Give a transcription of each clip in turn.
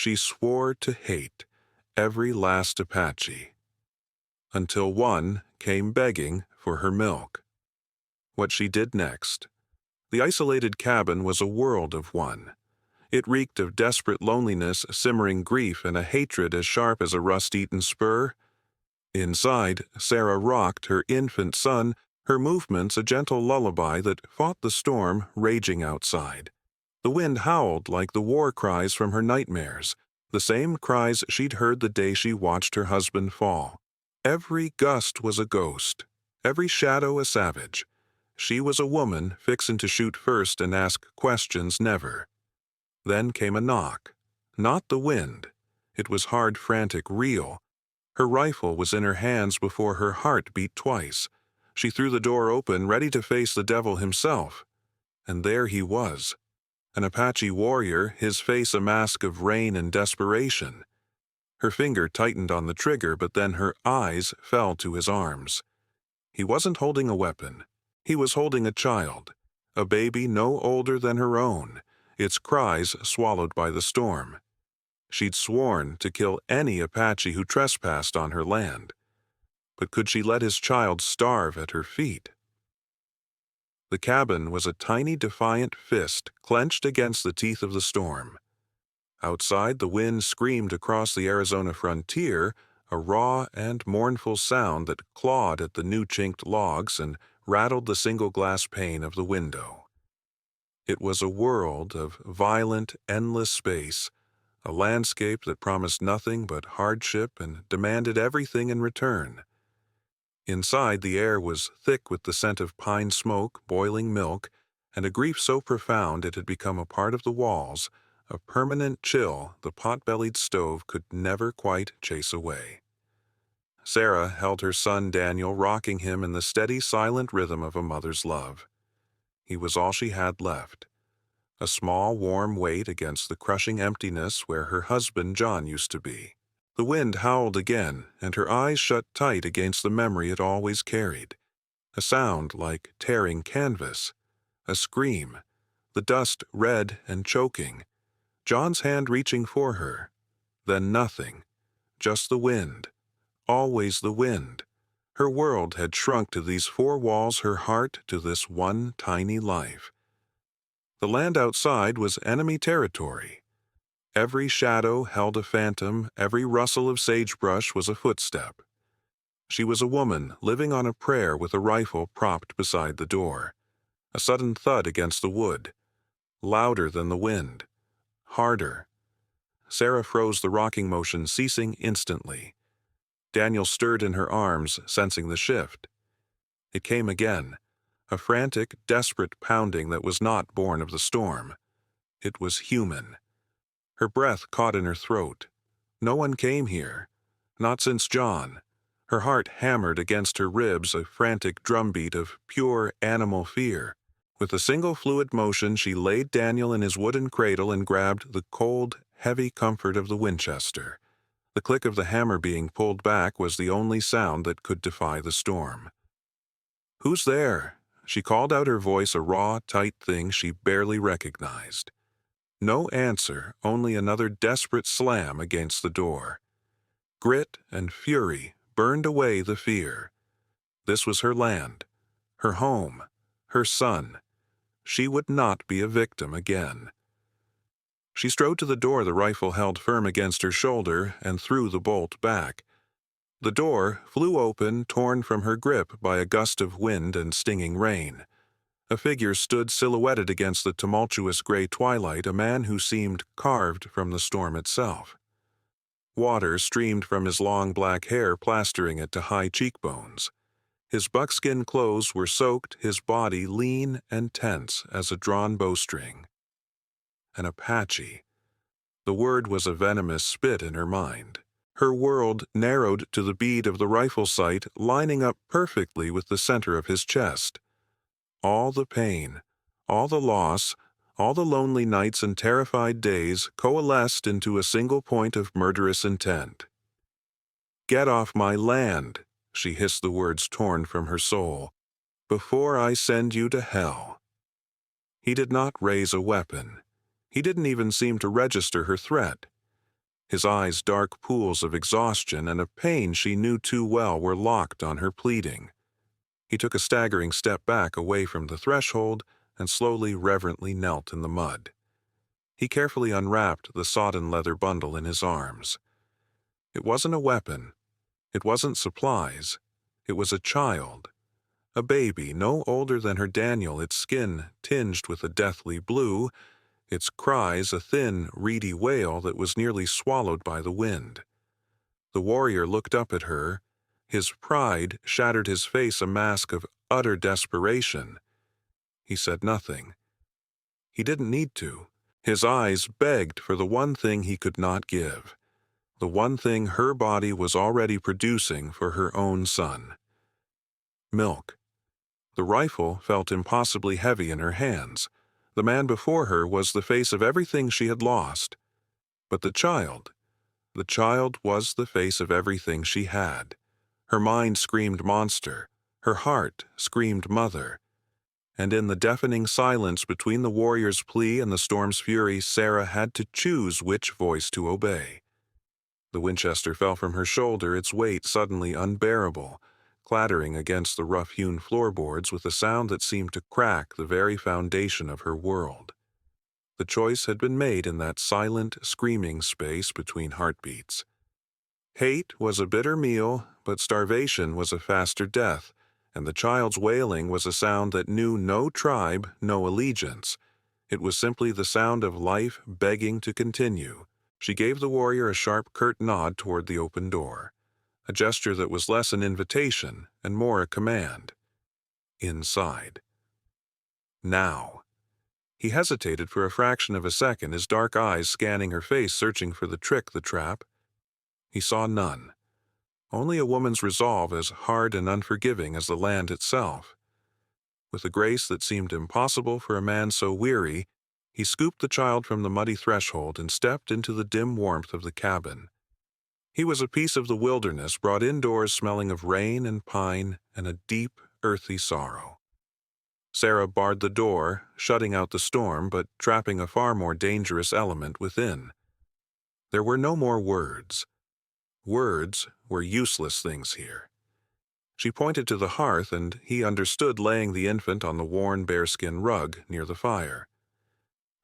she swore to hate every last Apache, until one came begging for her milk. What she did next. The isolated cabin was a world of one. It reeked of desperate loneliness, simmering grief, and a hatred as sharp as a rust-eaten spur. Inside, Sarah rocked her infant son, her movements a gentle lullaby that fought the storm raging outside. The wind howled like the war cries from her nightmares, the same cries she'd heard the day she watched her husband fall. Every gust was a ghost, every shadow a savage. She was a woman fixin' to shoot first and ask questions never. Then came a knock. Not the wind. It was hard, frantic, real. Her rifle was in her hands before her heart beat twice. She threw the door open, ready to face the devil himself. And there he was. An Apache warrior, his face a mask of rain and desperation. Her finger tightened on the trigger, but then her eyes fell to his arms. He wasn't holding a weapon. He was holding a child, a baby no older than her own, its cries swallowed by the storm. She'd sworn to kill any Apache who trespassed on her land. But could she let his child starve at her feet? The cabin was a tiny defiant fist clenched against the teeth of the storm. Outside, the wind screamed across the Arizona frontier, a raw and mournful sound that clawed at the new chinked logs and rattled the single glass pane of the window. It was a world of violent, endless space, a landscape that promised nothing but hardship and demanded everything in return. Inside, the air was thick with the scent of pine smoke, boiling milk, and a grief so profound it had become a part of the walls, a permanent chill the pot-bellied stove could never quite chase away. Sarah held her son Daniel, rocking him in the steady, silent rhythm of a mother's love. He was all she had left, a small, warm weight against the crushing emptiness where her husband John used to be. The wind howled again, and her eyes shut tight against the memory it always carried. A sound like tearing canvas, a scream, the dust red and choking, John's hand reaching for her. Then nothing, just the wind, always the wind. Her world had shrunk to these four walls, her heart to this one tiny life. The land outside was enemy territory. Every shadow held a phantom, every rustle of sagebrush was a footstep. She was a woman living on a prayer with a rifle propped beside the door. A sudden thud against the wood, louder than the wind, harder. Sarah froze, the rocking motion ceasing instantly. Daniel stirred in her arms, sensing the shift. It came again, a frantic, desperate pounding that was not born of the storm. It was human. Her breath caught in her throat. No one came here, not since John. Her heart hammered against her ribs, a frantic drumbeat of pure animal fear. With a single fluid motion, she laid Daniel in his wooden cradle and grabbed the cold, heavy comfort of the Winchester. The click of the hammer being pulled back was the only sound that could defy the storm. "Who's there?" She called out, her voice a raw, tight thing she barely recognized. No answer, only another desperate slam against the door. Grit and fury burned away the fear. This was her land, her home, her son. She would not be a victim again. She strode to the door, the rifle held firm against her shoulder, and threw the bolt back. The door flew open, torn from her grip by a gust of wind and stinging rain. A figure stood silhouetted against the tumultuous gray twilight, a man who seemed carved from the storm itself. Water streamed from his long black hair, plastering it to high cheekbones. His buckskin clothes were soaked, his body lean and tense as a drawn bowstring. An Apache. The word was a venomous spit in her mind. Her world narrowed to the bead of the rifle sight, lining up perfectly with the center of his chest. All the pain, all the loss, all the lonely nights and terrified days coalesced into a single point of murderous intent. "Get off my land," she hissed, the words torn from her soul, "before I send you to hell." He did not raise a weapon. He didn't even seem to register her threat. his eyes dark pools of exhaustion and of pain she knew too well were locked on her pleading. He took a staggering step back away from the threshold and slowly, reverently knelt in the mud. He carefully unwrapped the sodden leather bundle in his arms. It wasn't a weapon. It wasn't supplies. It was a child. A baby, no older than her Daniel, its skin tinged with a deathly blue, its cries a thin, reedy wail that was nearly swallowed by the wind. The warrior looked up at her. His pride shattered his face a mask of utter desperation. He said nothing. He didn't need to. His eyes begged for the one thing he could not give, the one thing her body was already producing for her own son. Milk. The rifle felt impossibly heavy in her hands. The man before her was the face of everything she had lost. But the child was the face of everything she had. Her mind screamed monster. Her heart screamed mother. And in the deafening silence between the warrior's plea and the storm's fury, Sarah had to choose which voice to obey. The Winchester fell from her shoulder, its weight suddenly unbearable, clattering against the rough-hewn floorboards with a sound that seemed to crack the very foundation of her world. The choice had been made in that silent, screaming space between heartbeats. Hate was a bitter meal, but starvation was a faster death, and the child's wailing was a sound that knew no tribe, no allegiance. It was simply the sound of life begging to continue. She gave the warrior a sharp, curt nod toward the open door, a gesture that was less an invitation and more a command. Inside. Now. He hesitated for a fraction of a second, his dark eyes scanning her face, searching for the trick, the trap. He saw none. Only a woman's resolve as hard and unforgiving as the land itself. With a grace that seemed impossible for a man so weary, he scooped the child from the muddy threshold and stepped into the dim warmth of the cabin. He was a piece of the wilderness brought indoors smelling of rain and pine and a deep, earthy sorrow. Sarah barred the door, shutting out the storm but trapping a far more dangerous element within. There were no more words. Words were useless things here. She pointed to the hearth, and he understood, laying the infant on the worn bearskin rug near the fire.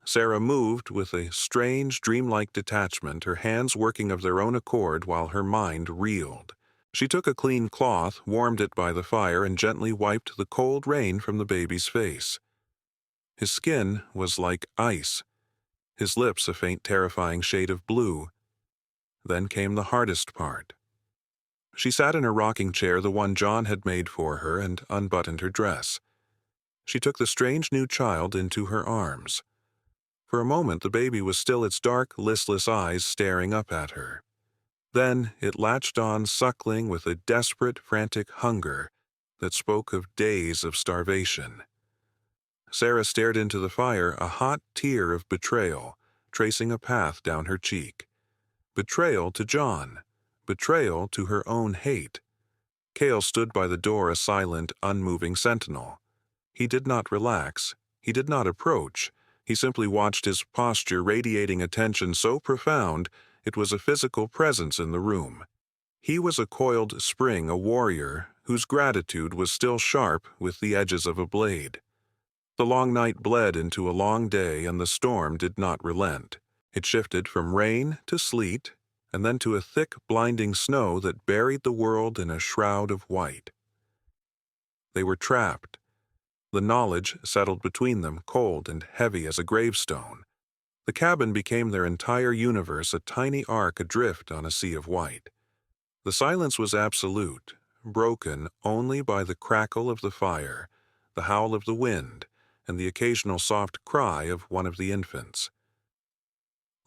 Sarah moved with a strange, dreamlike detachment, her hands working of their own accord while her mind reeled. She took a clean cloth, warmed it by the fire, and gently wiped the cold rain from the baby's face. His skin was like ice, his lips a faint, terrifying shade of blue. Then came the hardest part. She sat in her rocking chair, the one John had made for her, and unbuttoned her dress. She took the strange new child into her arms. For a moment the baby was still, its dark, listless eyes staring up at her. Then it latched on, suckling with a desperate, frantic hunger that spoke of days of starvation. Sarah stared into the fire, a hot tear of betrayal tracing a path down her cheek. Betrayal to John. Betrayal to her own hate. Cale stood by the door, a silent, unmoving sentinel. He did not relax. He did not approach. He simply watched, his posture radiating attention so profound it was a physical presence in the room. He was a coiled spring, a warrior whose gratitude was still sharp with the edges of a blade. The long night bled into a long day, and the storm did not relent. It shifted from rain to sleet, and then to a thick, blinding snow that buried the world in a shroud of white. They were trapped. The knowledge settled between them, cold and heavy as a gravestone. The cabin became their entire universe, a tiny arc adrift on a sea of white. The silence was absolute, broken only by the crackle of the fire, the howl of the wind, and the occasional soft cry of one of the infants.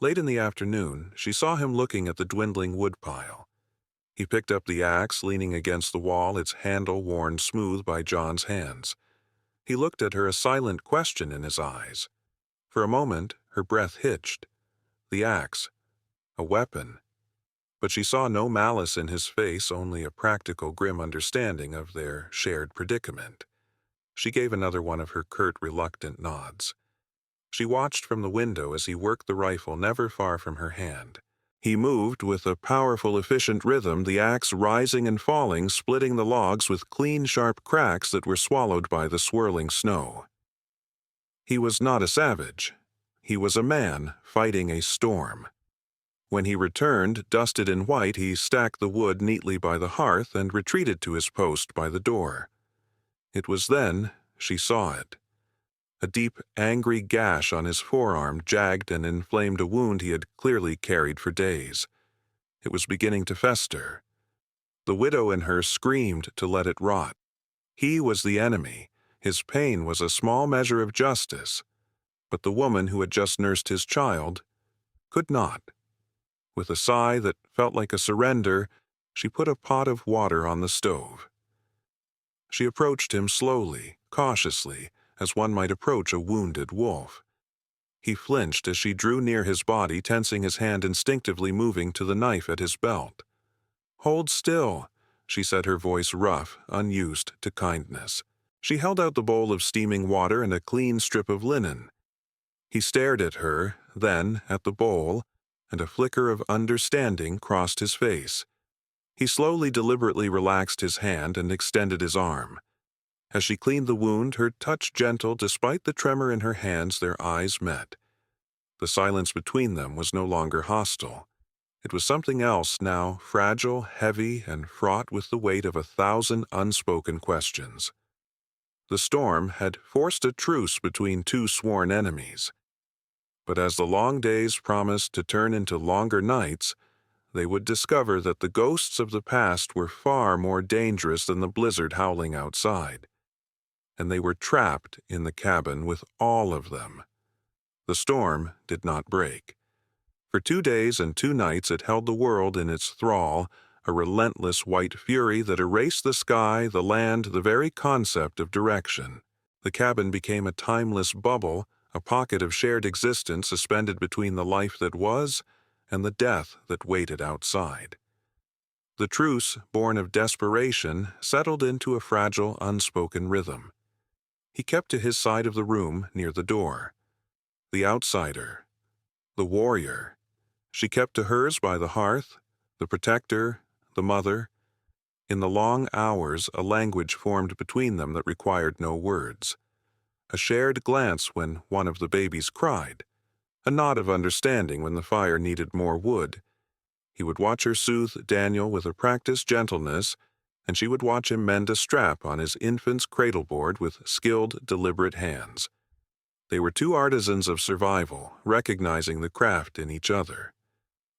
Late in the afternoon, she saw him looking at the dwindling woodpile. He picked up the axe, leaning against the wall, its handle worn smooth by John's hands. He looked at her, a silent question in his eyes. For a moment, her breath hitched. The axe. A weapon. But she saw no malice in his face, only a practical, grim understanding of their shared predicament. She gave another one of her curt, reluctant nods. She watched from the window as he worked the rifle never far from her hand. He moved with a powerful, efficient rhythm, the axe rising and falling, splitting the logs with clean, sharp cracks that were swallowed by the swirling snow. He was not a savage. He was a man fighting a storm. When he returned, dusted in white, he stacked the wood neatly by the hearth and retreated to his post by the door. It was then she saw it. A deep, angry gash on his forearm jagged and inflamed a wound he had clearly carried for days. It was beginning to fester. The widow in her screamed to let it rot. He was the enemy. His pain was a small measure of justice. But the woman who had just nursed his child could not. With a sigh that felt like a surrender, she put a pot of water on the stove. She approached him slowly, cautiously, as one might approach a wounded wolf. He flinched as she drew near his body, tensing his hand, instinctively moving to the knife at his belt. "Hold still," she said, her voice rough, unused to kindness. She held out the bowl of steaming water and a clean strip of linen. He stared at her, then at the bowl, and a flicker of understanding crossed his face. He slowly, deliberately relaxed his hand and extended his arm. As she cleaned the wound, her touch gentle despite the tremor in her hands, their eyes met. The silence between them was no longer hostile. It was something else now, fragile, heavy, and fraught with the weight of 1,000 unspoken questions. The storm had forced a truce between two sworn enemies. But as the long days promised to turn into longer nights, they would discover that the ghosts of the past were far more dangerous than the blizzard howling outside. And they were trapped in the cabin with all of them. The storm did not break. For 2 days and 2 nights it held the world in its thrall, a relentless white fury that erased the sky, the land, the very concept of direction. The cabin became a timeless bubble, a pocket of shared existence suspended between the life that was and the death that waited outside. The truce, born of desperation, settled into a fragile, unspoken rhythm. He kept to his side of the room near the door. The outsider, the warrior. She kept to hers by the hearth, the protector, the mother. In the long hours, a language formed between them that required no words. A shared glance when one of the babies cried. A nod of understanding when the fire needed more wood. He would watch her soothe Daniel with a practiced gentleness, and she would watch him mend a strap on his infant's cradleboard with skilled, deliberate hands. They were two artisans of survival, recognizing the craft in each other.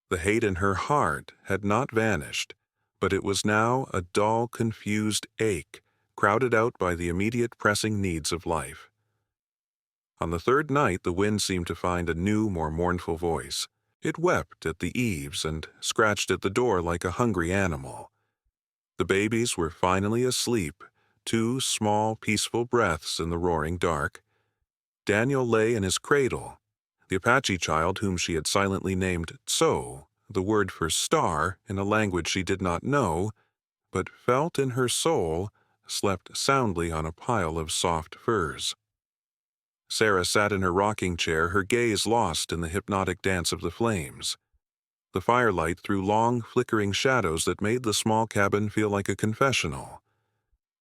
The hate in her heart had not vanished, but it was now a dull, confused ache, crowded out by the immediate pressing needs of life. On the 3rd night, the wind seemed to find a new, more mournful voice. It wept at the eaves and scratched at the door like a hungry animal. The babies were finally asleep, 2 small, peaceful breaths in the roaring dark. Daniel lay in his cradle. The Apache child, whom she had silently named Tso, the word for star in a language she did not know, but felt in her soul, slept soundly on a pile of soft furs. Sarah sat in her rocking chair, her gaze lost in the hypnotic dance of the flames. The firelight threw long, flickering shadows that made the small cabin feel like a confessional.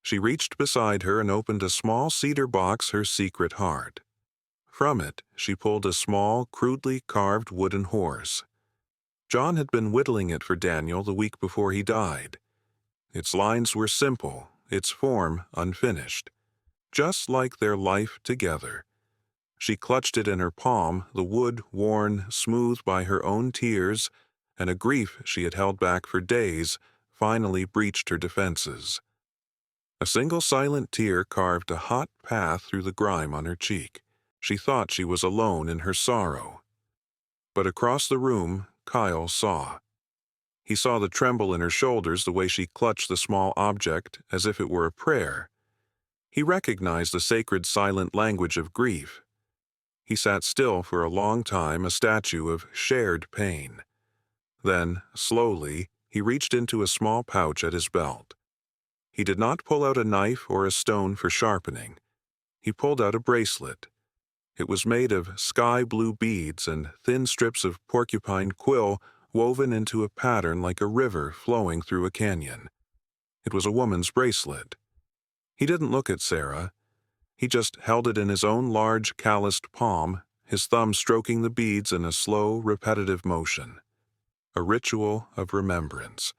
She reached beside her and opened a small cedar box, her secret heart. From it, she pulled a small, crudely carved wooden horse. John had been whittling it for Daniel the week before he died. Its lines were simple, its form unfinished, just like their life together. She clutched it in her palm, the wood worn, smooth by her own tears, and a grief she had held back for days finally breached her defenses. A single silent tear carved a hot path through the grime on her cheek. She thought she was alone in her sorrow. But across the room, Kyle saw. He saw the tremble in her shoulders, the way she clutched the small object as if it were a prayer. He recognized the sacred silent language of grief. He sat still for a long time, a statue of shared pain. Then, slowly, he reached into a small pouch at his belt. He did not pull out a knife or a stone for sharpening. He pulled out a bracelet. It was made of sky-blue beads and thin strips of porcupine quill woven into a pattern like a river flowing through a canyon. It was a woman's bracelet. He didn't look at Sarah. He just held it in his own large, calloused palm, his thumb stroking the beads in a slow, repetitive motion. A ritual of remembrance.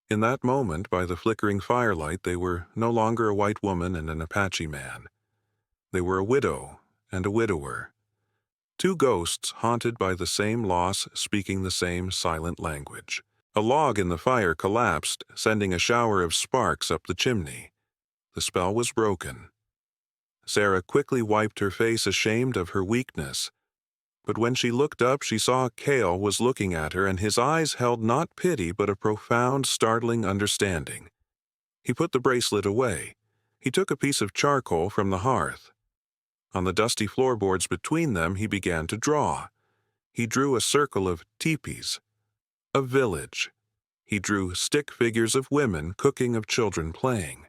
In that moment, by the flickering firelight, they were no longer a white woman and an Apache man. They were a widow and a widower. Two ghosts haunted by the same loss, speaking the same silent language. A log in the fire collapsed, sending a shower of sparks up the chimney. The spell was broken. Sarah quickly wiped her face, ashamed of her weakness. But when she looked up, she saw Cale was looking at her, and his eyes held not pity but a profound, startling understanding. He put the bracelet away. He took a piece of charcoal from the hearth. On the dusty floorboards between them, he began to draw. He drew a circle of teepees, a village. He drew stick figures of women cooking, of children playing.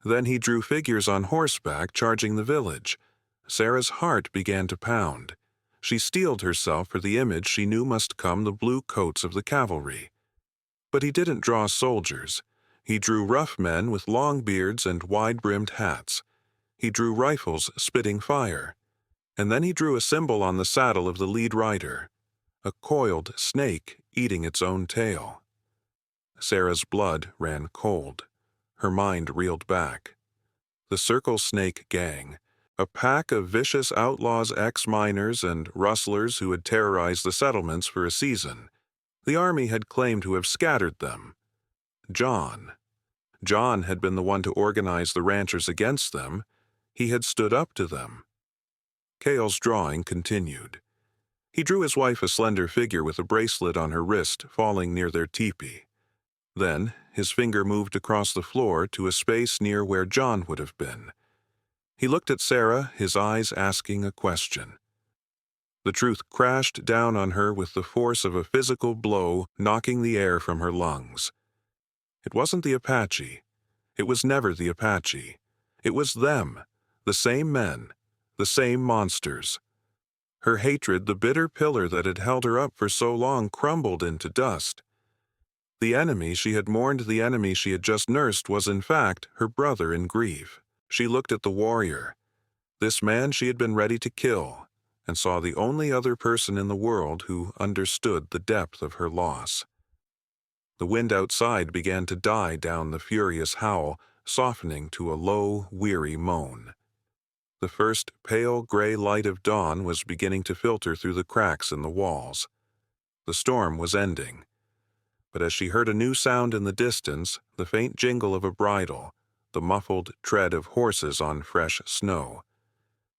Then he drew figures on horseback charging the village. Sarah's heart began to pound. She steeled herself for the image she knew must come, the blue coats of the cavalry. But he didn't draw soldiers. He drew rough men with long beards and wide-brimmed hats. He drew rifles spitting fire. And then he drew a symbol on the saddle of the lead rider, a coiled snake eating its own tail. Sarah's blood ran cold. Her mind reeled back. The Circle Snake Gang, a pack of vicious outlaws, ex-miners, and rustlers who had terrorized the settlements for a season. The army had claimed to have scattered them. John had been the one to organize the ranchers against them. He had stood up to them. Cale's drawing continued. He drew his wife a slender figure with a bracelet on her wrist falling near their teepee. Then his finger moved across the floor to a space near where John would have been. He looked at Sarah, his eyes asking a question. The truth crashed down on her with the force of a physical blow, knocking the air from her lungs. It wasn't the Apache. It was never the Apache. It was them, the same men, the same monsters. Her hatred, the bitter pillar that had held her up for so long, crumbled into dust. The enemy she had mourned, the enemy she had just nursed, was in fact her brother in grief. She looked at the warrior, this man she had been ready to kill, and saw the only other person in the world who understood the depth of her loss. The wind outside began to die down the furious howl, softening to a low, weary moan. The first pale gray light of dawn was beginning to filter through the cracks in the walls. The storm was ending. But as she heard a new sound in the distance, the faint jingle of a bridle, the muffled tread of horses on fresh snow,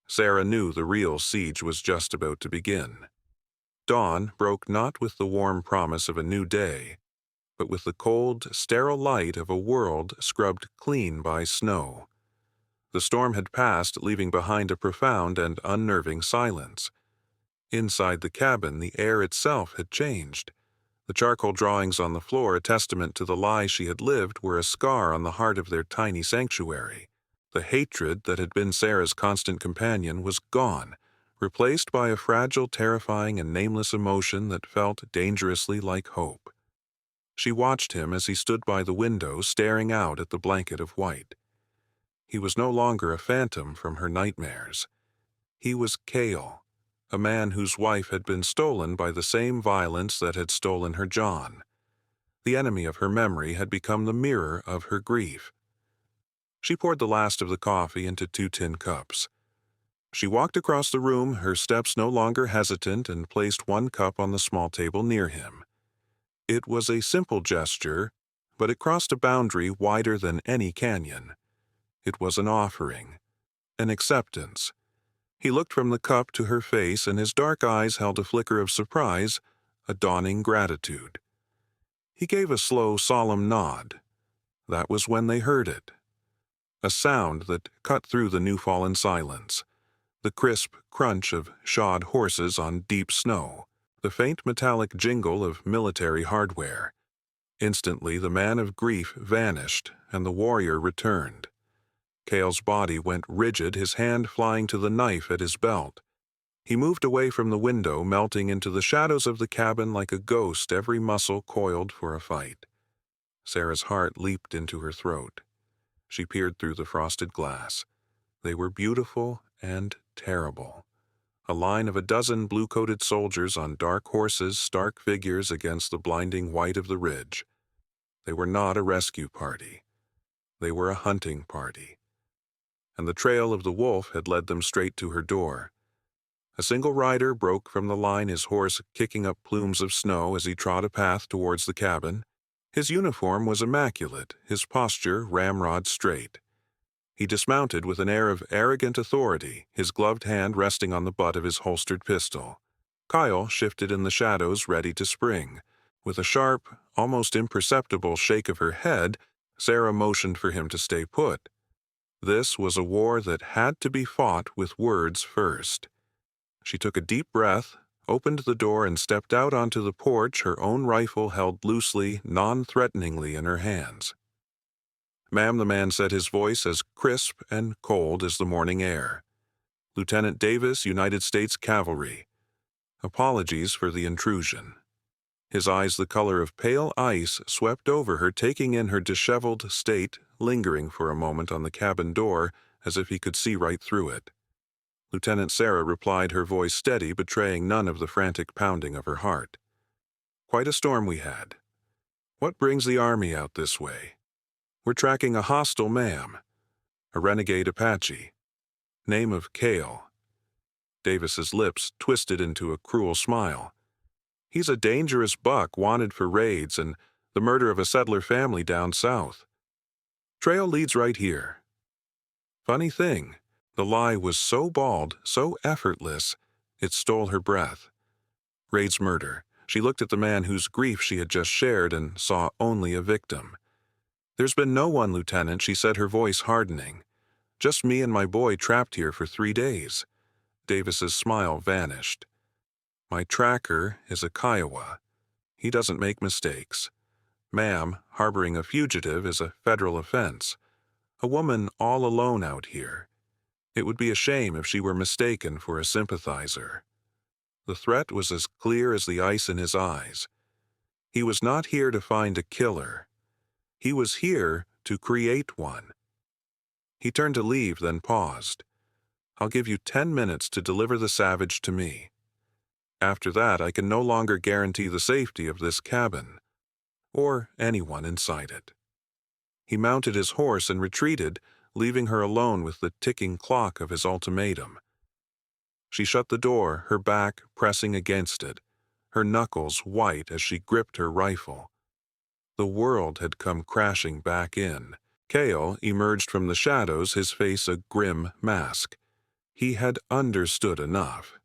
Sarah knew the real siege was just about to begin. Dawn broke not with the warm promise of a new day, but with the cold, sterile light of a world scrubbed clean by snow. The storm had passed, leaving behind a profound and unnerving silence. Inside the cabin, the air itself had changed. The charcoal drawings on the floor, a testament to the lie she had lived, were a scar on the heart of their tiny sanctuary. The hatred that had been Sarah's constant companion was gone, replaced by a fragile, terrifying, and nameless emotion that felt dangerously like hope. She watched him as he stood by the window, staring out at the blanket of white. He was no longer a phantom from her nightmares. He was Cale, a man whose wife had been stolen by the same violence that had stolen her John. The enemy of her memory had become the mirror of her grief. She poured the last of the coffee into 2 tin cups. She walked across the room, her steps no longer hesitant, and placed 1 cup on the small table near him. It was a simple gesture, but it crossed a boundary wider than any canyon. It was an offering, an acceptance. He looked from the cup to her face, and his dark eyes held a flicker of surprise, a dawning gratitude. He gave a slow, solemn nod. That was when they heard it. A sound that cut through the new-fallen silence. The crisp crunch of shod horses on deep snow. The faint metallic jingle of military hardware. Instantly, the man of grief vanished, and the warrior returned. Cale's body went rigid, his hand flying to the knife at his belt. He moved away from the window, melting into the shadows of the cabin like a ghost, every muscle coiled for a fight. Sarah's heart leaped into her throat. She peered through the frosted glass. They were beautiful and terrible. A line of a dozen blue-coated soldiers on dark horses, stark figures against the blinding white of the ridge. They were not a rescue party. They were a hunting party. And the trail of the wolf had led them straight to her door. A single rider broke from the line, his horse kicking up plumes of snow as he trod a path towards the cabin. His uniform was immaculate, his posture ramrod straight. He dismounted with an air of arrogant authority, his gloved hand resting on the butt of his holstered pistol. Kyle shifted in the shadows, ready to spring. With a sharp, almost imperceptible shake of her head, Sarah motioned for him to stay put. This was a war that had to be fought with words first. She took a deep breath, opened the door, and stepped out onto the porch, her own rifle held loosely, non-threateningly in her hands. "Ma'am," the man said, his voice as crisp and cold as the morning air. "Lieutenant Davis, United States Cavalry. Apologies for the intrusion." His eyes, the color of pale ice, swept over her, taking in her disheveled state, lingering for a moment on the cabin door as if he could see right through it. Lieutenant Sarah replied, her voice steady, betraying none of the frantic pounding of her heart. "Quite a storm we had. What brings the Army out this way?" "We're tracking a hostile, ma'am. A renegade Apache. Name of Cale." Davis's lips twisted into a cruel smile. "He's a dangerous buck, wanted for raids and the murder of a settler family down south. Trail leads right here." Funny thing, the lie was so bald, so effortless, it stole her breath. Raid's murder. She looked at the man whose grief she had just shared and saw only a victim. "There's been no one, Lieutenant," she said, her voice hardening. "Just me and my boy trapped here for 3 days. Davis's smile vanished. "My tracker is a Kiowa. He doesn't make mistakes. Ma'am, harboring a fugitive is a federal offense. A woman all alone out here. It would be a shame if she were mistaken for a sympathizer." The threat was as clear as the ice in his eyes. He was not here to find a killer. He was here to create one. He turned to leave, then paused. "I'll give you 10 minutes to deliver the savage to me. After that, I can no longer guarantee the safety of this cabin, or anyone inside it." He mounted his horse and retreated, leaving her alone with the ticking clock of his ultimatum. She shut the door, her back pressing against it, her knuckles white as she gripped her rifle. The world had come crashing back in. Cale emerged from the shadows, his face a grim mask. He had understood enough.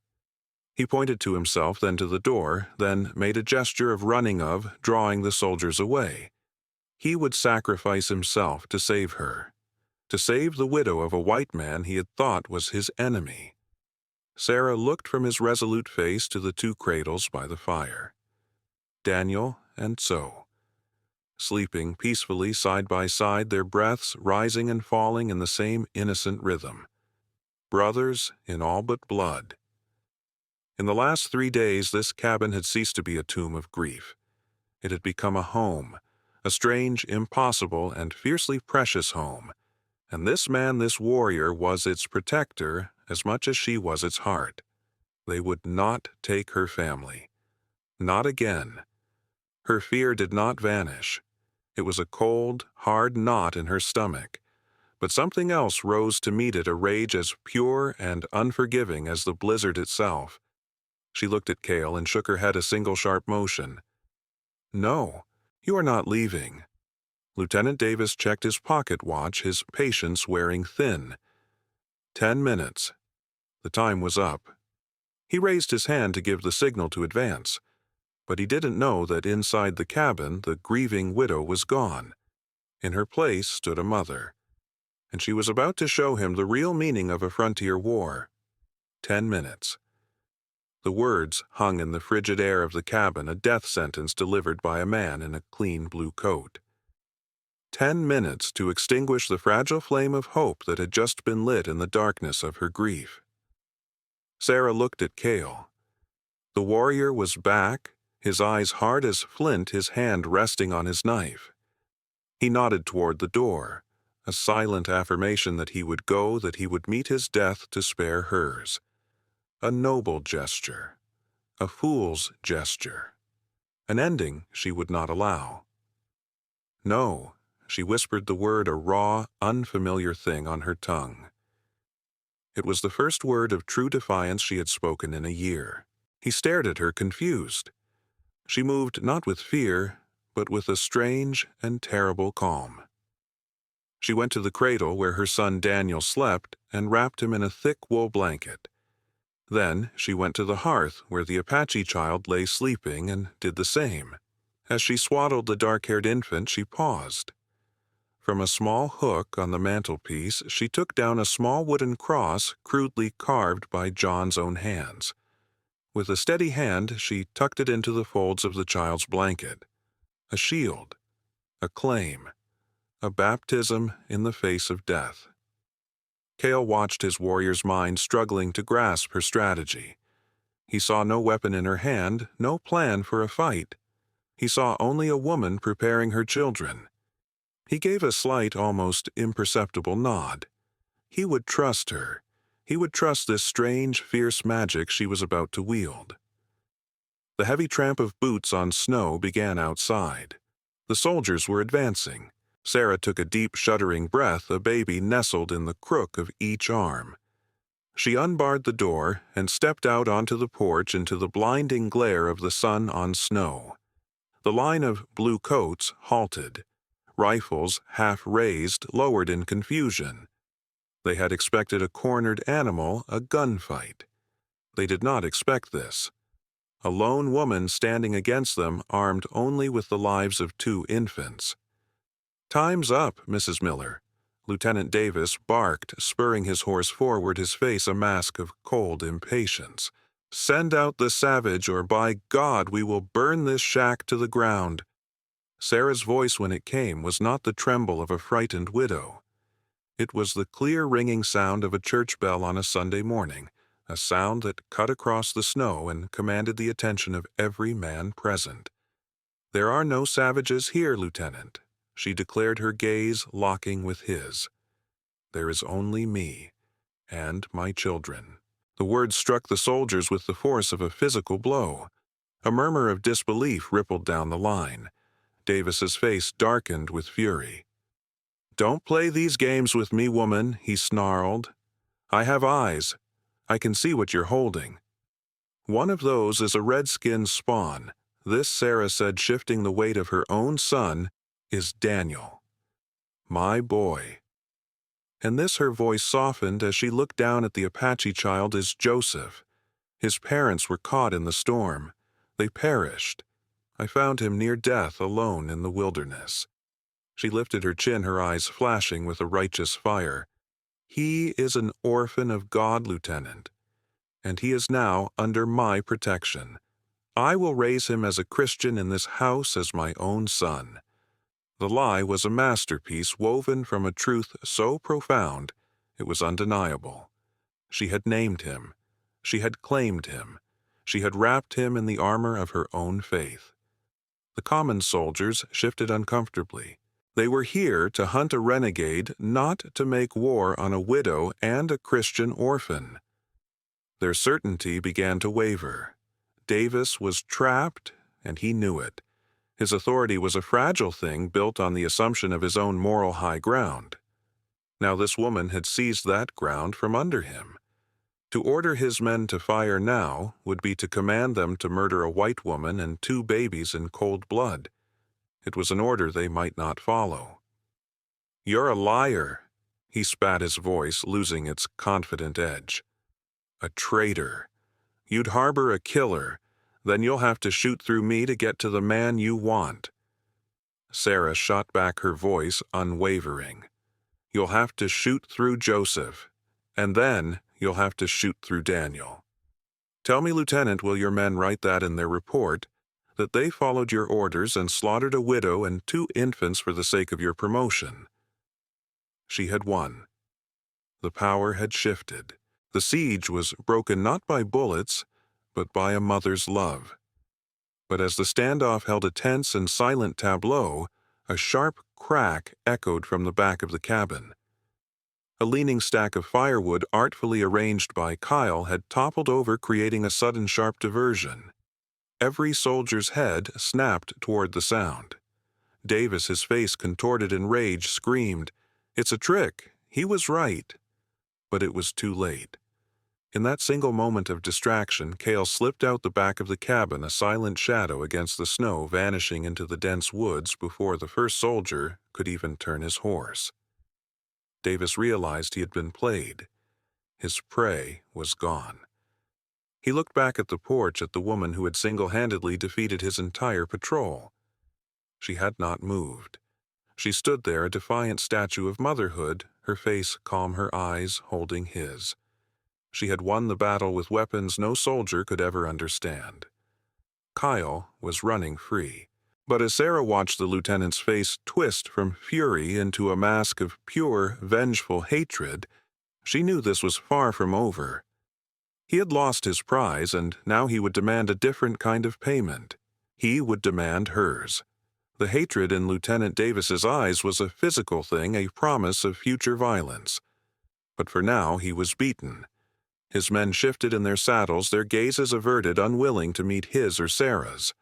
He pointed to himself, then to the door, then made a gesture of running, of drawing the soldiers away. He would sacrifice himself to save her, to save the widow of a white man he had thought was his enemy. Sarah looked from his resolute face to the 2 cradles by the fire. Daniel and So, sleeping peacefully side by side, their breaths rising and falling in the same innocent rhythm. Brothers in all but blood. In the last 3 days, this cabin had ceased to be a tomb of grief. It had become a home, a strange, impossible, and fiercely precious home. And this man, this warrior, was its protector as much as she was its heart. They would not take her family. Not again. Her fear did not vanish. It was a cold, hard knot in her stomach. But something else rose to meet it, a rage as pure and unforgiving as the blizzard itself. She looked at Cale and shook her head, a single sharp motion. "No, you are not leaving." Lieutenant Davis checked his pocket watch, his patience wearing thin. 10 minutes. The time was up. He raised his hand to give the signal to advance. But he didn't know that inside the cabin the grieving widow was gone. In her place stood a mother. And she was about to show him the real meaning of a frontier war. 10 minutes. The words hung in the frigid air of the cabin, a death sentence delivered by a man in a clean blue coat. 10 minutes to extinguish the fragile flame of hope that had just been lit in the darkness of her grief. Sarah looked at Cale. The warrior was back, his eyes hard as flint, his hand resting on his knife. He nodded toward the door, a silent affirmation that he would go, that he would meet his death to spare hers. A noble gesture, a fool's gesture, an ending she would not allow. No, she whispered the word, a raw, unfamiliar thing on her tongue. It was the first word of true defiance she had spoken in a year. He stared at her, confused. She moved not with fear, but with a strange and terrible calm. She went to the cradle where her son Daniel slept and wrapped him in a thick wool blanket. Then she went to the hearth where the Apache child lay sleeping and did the same. As she swaddled the dark-haired infant, she paused. From a small hook on the mantelpiece, she took down a small wooden cross crudely carved by John's own hands. With a steady hand, she tucked it into the folds of the child's blanket. A shield, a claim, a baptism in the face of death. Cale watched his warrior's mind struggling to grasp her strategy. He saw no weapon in her hand, no plan for a fight. He saw only a woman preparing her children. He gave a slight, almost imperceptible nod. He would trust her. He would trust this strange, fierce magic she was about to wield. The heavy tramp of boots on snow began outside. The soldiers were advancing. Sarah took a deep, shuddering breath, a baby nestled in the crook of each arm. She unbarred the door and stepped out onto the porch into the blinding glare of the sun on snow. The line of blue coats halted. Rifles, half raised, lowered in confusion. They had expected a cornered animal, a gunfight. They did not expect this. A lone woman standing against them, armed only with the lives of 2 infants. "Time's up, Mrs. Miller," Lieutenant Davis barked, spurring his horse forward, his face a mask of cold impatience. "Send out the savage, or by God, we will burn this shack to the ground." Sarah's voice, when it came, was not the tremble of a frightened widow. It was the clear ringing sound of a church bell on a Sunday morning, a sound that cut across the snow and commanded the attention of every man present. "There are no savages here, Lieutenant," she declared, her gaze locking with his. "There is only me and my children." The words struck the soldiers with the force of a physical blow. A murmur of disbelief rippled down the line. Davis's face darkened with fury. "Don't play these games with me, woman," he snarled. "I have eyes. I can see what you're holding. One of those is a redskin spawn. This," Sarah said, shifting the weight of her own son, "is Daniel. My boy." And this, her voice softened as she looked down at the Apache child, is Joseph. His parents were caught in the storm. They perished. I found him near death, alone in the wilderness. She lifted her chin, her eyes flashing with a righteous fire. "He is an orphan of God, Lieutenant, and he is now under my protection. I will raise him as a Christian in this house as my own son." The lie was a masterpiece woven from a truth so profound it was undeniable. She had named him. She had claimed him. She had wrapped him in the armor of her own faith. The common soldiers shifted uncomfortably. They were here to hunt a renegade, not to make war on a widow and a Christian orphan. Their certainty began to waver. Davis was trapped, and he knew it. His authority was a fragile thing built on the assumption of his own moral high ground. Now this woman had seized that ground from under him. To order his men to fire now would be to command them to murder a white woman and 2 babies in cold blood. It was an order they might not follow. "You're a liar," he spat, his voice losing its confident edge. "A traitor. You'd harbor a killer, then you'll have to shoot through me to get to the man you want." Sarah shot back, her voice unwavering. "You'll have to shoot through Joseph, and then you'll have to shoot through Daniel. Tell me, Lieutenant, will your men write that in their report, that they followed your orders and slaughtered a widow and 2 infants for the sake of your promotion?" She had won. The power had shifted. The siege was broken not by bullets, but by a mother's love. But as the standoff held a tense and silent tableau, a sharp crack echoed from the back of the cabin. A leaning stack of firewood artfully arranged by Kyle had toppled over, creating a sudden sharp diversion. Every soldier's head snapped toward the sound. Davis, his face contorted in rage, screamed, "It's a trick! He was right!" But it was too late. In that single moment of distraction, Cale slipped out the back of the cabin, a silent shadow against the snow, vanishing into the dense woods before the first soldier could even turn his horse. Davis realized he had been played. His prey was gone. He looked back at the porch at the woman who had single-handedly defeated his entire patrol. She had not moved. She stood there, a defiant statue of motherhood, her face calm, her eyes holding his. She had won the battle with weapons no soldier could ever understand. Kyle was running free. But as Sarah watched the lieutenant's face twist from fury into a mask of pure, vengeful hatred, she knew this was far from over. He had lost his prize, and now he would demand a different kind of payment. He would demand hers. The hatred in Lieutenant Davis's eyes was a physical thing, a promise of future violence. But for now he was beaten. His men shifted in their saddles, their gazes averted, unwilling to meet his or Sarah's.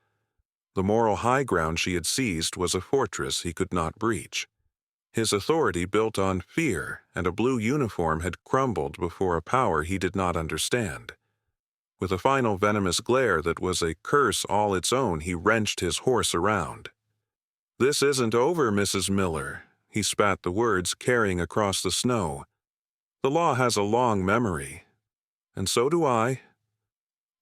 The moral high ground she had seized was a fortress he could not breach. His authority, built on fear and a blue uniform, had crumbled before a power he did not understand. With a final venomous glare that was a curse all its own, he wrenched his horse around. "This isn't over, Mrs. Miller," he spat the words, carrying across the snow. "The law has a long memory. And so do I."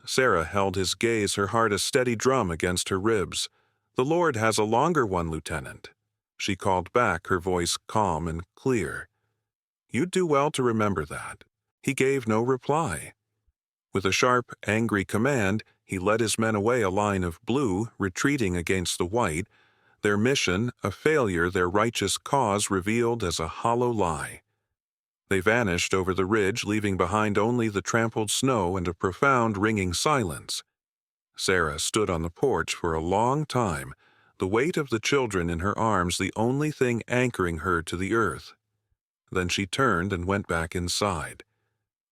Sarah held his gaze, her heart a steady drum against her ribs. "The Lord has a longer one, Lieutenant," she called back, her voice calm and clear. "You'd do well to remember that." He gave no reply. With a sharp, angry command, he led his men away, a line of blue, retreating against the white, their mission a failure, their righteous cause revealed as a hollow lie. They vanished over the ridge, leaving behind only the trampled snow and a profound, ringing silence. Sarah stood on the porch for a long time, the weight of the children in her arms the only thing anchoring her to the earth. Then she turned and went back inside.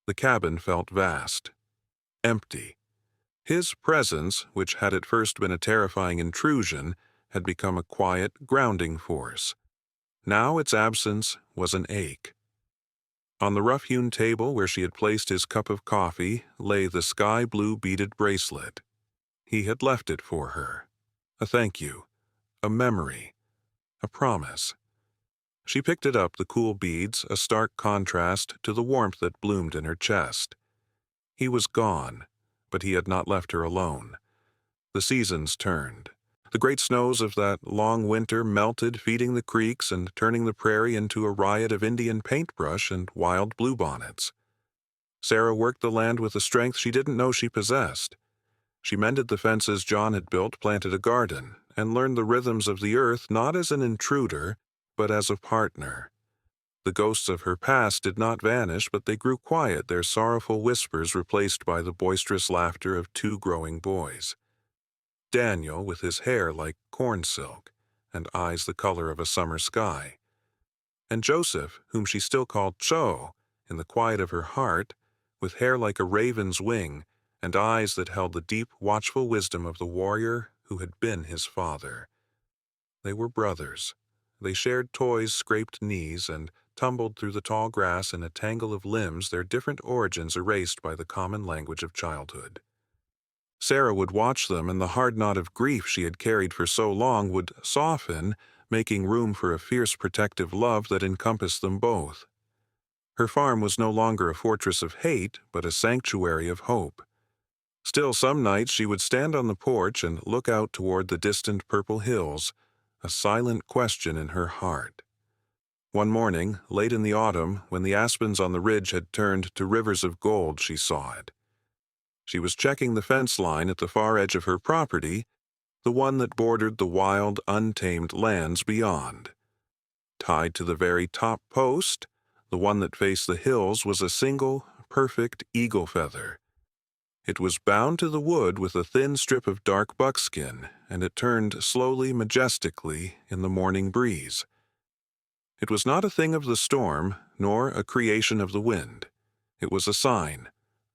The cabin felt vast, empty. His presence, which had at first been a terrifying intrusion, had become a quiet, grounding force. Now its absence was an ache. On the rough-hewn table where she had placed his cup of coffee lay the sky-blue beaded bracelet. He had left it for her. A thank you, a memory, a promise. She picked it up, the cool beads, a stark contrast to the warmth that bloomed in her chest. He was gone, but he had not left her alone. The seasons turned. The great snows of that long winter melted, feeding the creeks and turning the prairie into a riot of Indian paintbrush and wild bluebonnets. Sarah worked the land with a strength she didn't know she possessed. She mended the fences John had built, planted a garden, and learned the rhythms of the earth not as an intruder, but as a partner. The ghosts of her past did not vanish, but they grew quiet, their sorrowful whispers replaced by the boisterous laughter of two growing boys. Daniel, with his hair like corn silk, and eyes the color of a summer sky. And Joseph, whom she still called Cho, in the quiet of her heart, with hair like a raven's wing, and eyes that held the deep, watchful wisdom of the warrior who had been his father. They were brothers. They shared toys, scraped knees, and tumbled through the tall grass in a tangle of limbs, their different origins erased by the common language of childhood. Sarah would watch them, and the hard knot of grief she had carried for so long would soften, making room for a fierce protective love that encompassed them both. Her farm was no longer a fortress of hate, but a sanctuary of hope. Still, some nights she would stand on the porch and look out toward the distant purple hills, a silent question in her heart. One morning, late in the autumn, when the aspens on the ridge had turned to rivers of gold, she saw it. She was checking the fence line at the far edge of her property, the one that bordered the wild, untamed lands beyond. Tied to the very top post, the one that faced the hills, was a single, perfect eagle feather. It was bound to the wood with a thin strip of dark buckskin, and it turned slowly, majestically in the morning breeze. It was not a thing of the storm, nor a creation of the wind. It was a sign,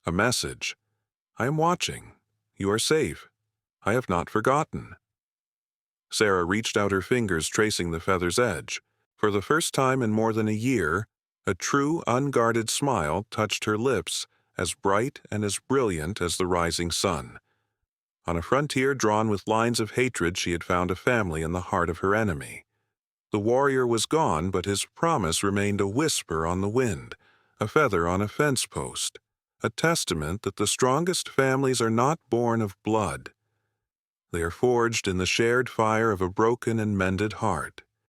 a message. I am watching. You are safe. I have not forgotten. Sarah reached out her fingers, tracing the feather's edge. For the first time in more than a year, a true, unguarded smile touched her lips, as bright and as brilliant as the rising sun. On a frontier drawn with lines of hatred, she had found a family in the heart of her enemy. The warrior was gone, but his promise remained a whisper on the wind, a feather on a fence post, a testament that the strongest families are not born of blood. They are forged in the shared fire of a broken and mended heart.